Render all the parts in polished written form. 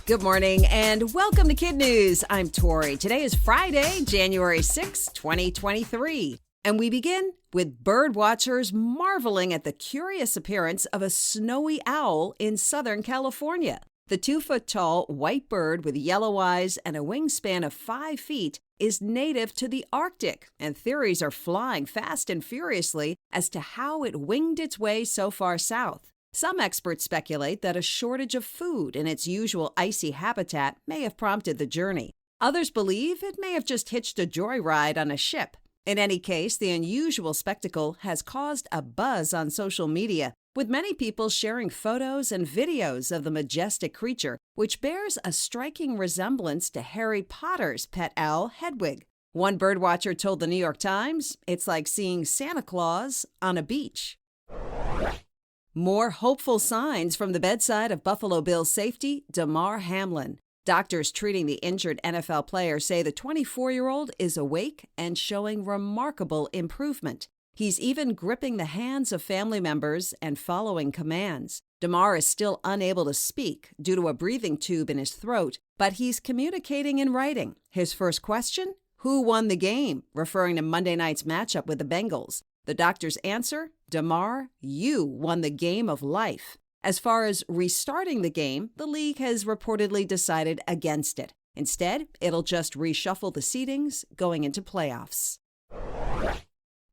Good morning and welcome to KidNuz. I'm Tori. Today is Friday, January 6, 2023. And we begin with bird watchers marveling at the curious appearance of a snowy owl in Southern California. The 2-foot-tall white bird with yellow eyes and a wingspan of 5 feet is native to the Arctic, and theories are flying fast and furiously as to how it winged its way so far south. Some experts speculate that a shortage of food in its usual icy habitat may have prompted the journey. Others believe it may have just hitched a joyride on a ship. In any case, the unusual spectacle has caused a buzz on social media, with many people sharing photos and videos of the majestic creature, which bears a striking resemblance to Harry Potter's pet owl, Hedwig. One birdwatcher told the New York Times, "It's like seeing Santa Claus on a beach." More hopeful signs from the bedside of Buffalo Bills safety, Damar Hamlin. Doctors treating the injured NFL player say the 24-year-old is awake and showing remarkable improvement. He's even gripping the hands of family members and following commands. Damar is still unable to speak due to a breathing tube in his throat, but he's communicating in writing. His first question? Who won the game? Referring to Monday night's matchup with the Bengals. The doctor's answer? Damar, you won the game of life. As far as restarting the game, the league has reportedly decided against it. Instead, it'll just reshuffle the seedings going into playoffs.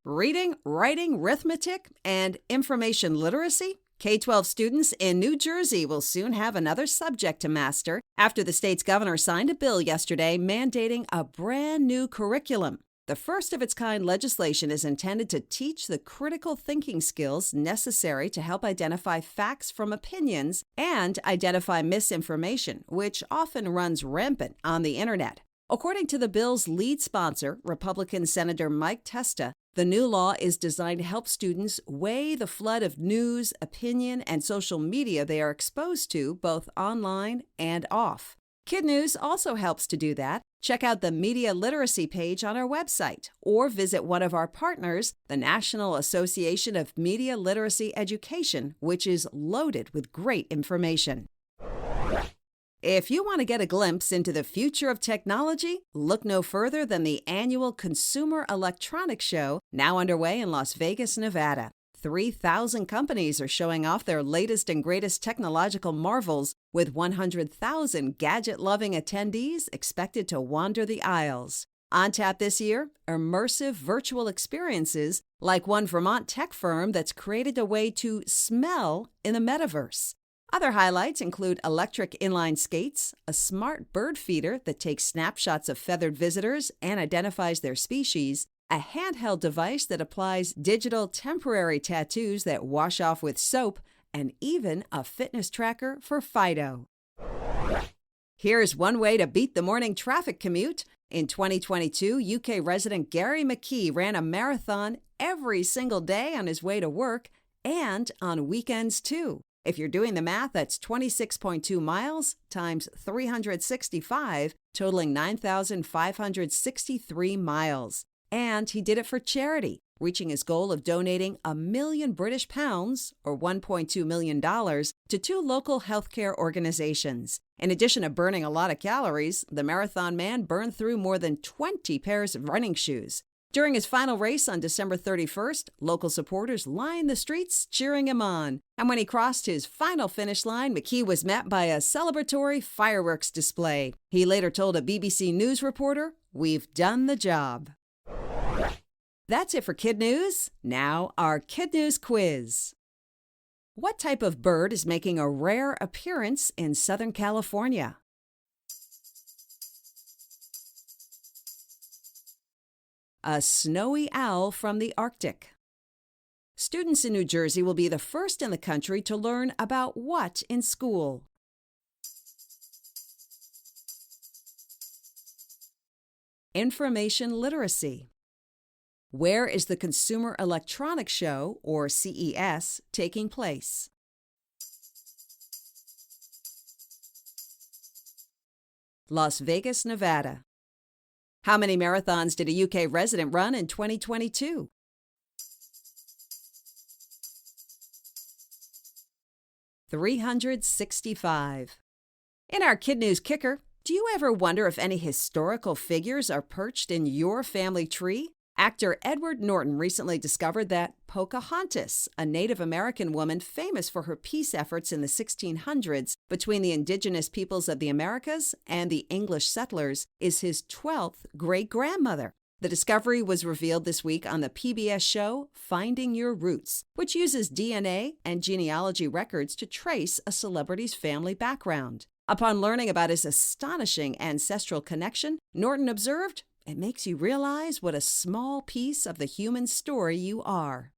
Reading, writing, arithmetic, and information literacy? K-12 students in New Jersey will soon have another subject to master after the state's governor signed a bill yesterday mandating a brand new curriculum. The first-of-its-kind legislation is intended to teach the critical thinking skills necessary to help identify facts from opinions and identify misinformation, which often runs rampant on the internet. According to the bill's lead sponsor, Republican Senator Mike Testa, the new law is designed to help students weigh the flood of news, opinion, and social media they are exposed to, both online and off. KidNuz also helps to do that. Check out the media literacy page on our website or visit one of our partners, the National Association of Media Literacy Education, which is loaded with great information. If you want to get a glimpse into the future of technology, look no further than the annual Consumer Electronics Show, now underway in Las Vegas, Nevada. 3,000 companies are showing off their latest and greatest technological marvels, with 100,000 gadget-loving attendees expected to wander the aisles. On tap this year, immersive virtual experiences like one Vermont tech firm that's created a way to smell in the metaverse. Other highlights include electric inline skates, a smart bird feeder that takes snapshots of feathered visitors and identifies their species, a handheld device that applies digital temporary tattoos that wash off with soap, and even a fitness tracker for Fido. Here's one way to beat the morning traffic commute. In 2022, UK resident Gary McKee ran a marathon every single day on his way to work and on weekends too. If you're doing the math, that's 26.2 miles times 365, totaling 9,563 miles. And he did it for charity, reaching his goal of donating £1 million British pounds, or $1.2 million, to 2 local healthcare organizations. In addition to burning a lot of calories, the marathon man burned through more than 20 pairs of running shoes. During his final race on December 31st, local supporters lined the streets cheering him on. And when he crossed his final finish line, McKee was met by a celebratory fireworks display. He later told a BBC News reporter, "We've done the job." That's it for KidNuz. Now, our KidNuz quiz. What type of bird is making a rare appearance in Southern California? A snowy owl from the Arctic. Students in New Jersey will be the first in the country to learn about what in school? Information literacy. Where is the Consumer Electronics Show, or CES, taking place? Las Vegas, Nevada. How many marathons did a UK resident run in 2022? 365. In our Kid News Kicker, do you ever wonder if any historical figures are perched in your family tree? Actor Edward Norton recently discovered that Pocahontas, a Native American woman famous for her peace efforts in the 1600s between the indigenous peoples of the Americas and the English settlers, is his 12th great-grandmother. The discovery was revealed this week on the PBS show Finding Your Roots, which uses DNA and genealogy records to trace a celebrity's family background. Upon learning about his astonishing ancestral connection, Norton observed, "It makes you realize what a small piece of the human story you are."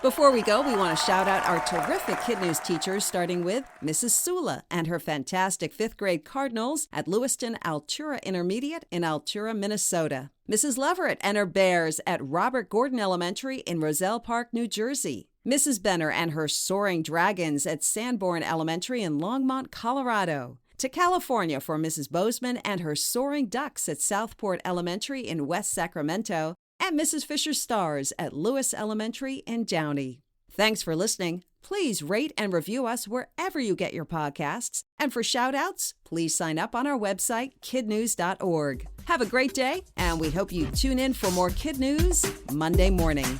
Before we go, we want to shout out our terrific Kid News teachers, starting with Mrs. Sula and her fantastic 5th grade Cardinals at Lewiston Altura Intermediate in Altura, Minnesota. Mrs. Leverett and her Bears at Robert Gordon Elementary in Roselle Park, New Jersey. Mrs. Benner and her Soaring Dragons at Sanborn Elementary in Longmont, Colorado. To California for Mrs. Bozeman and her Soaring Ducks at Southport Elementary in West Sacramento, and Mrs. Fisher Stars at Lewis Elementary in Downey. Thanks for listening. Please rate and review us wherever you get your podcasts. And for shout-outs, please sign up on our website, kidnews.org. Have a great day, and we hope you tune in for more Kid News Monday morning.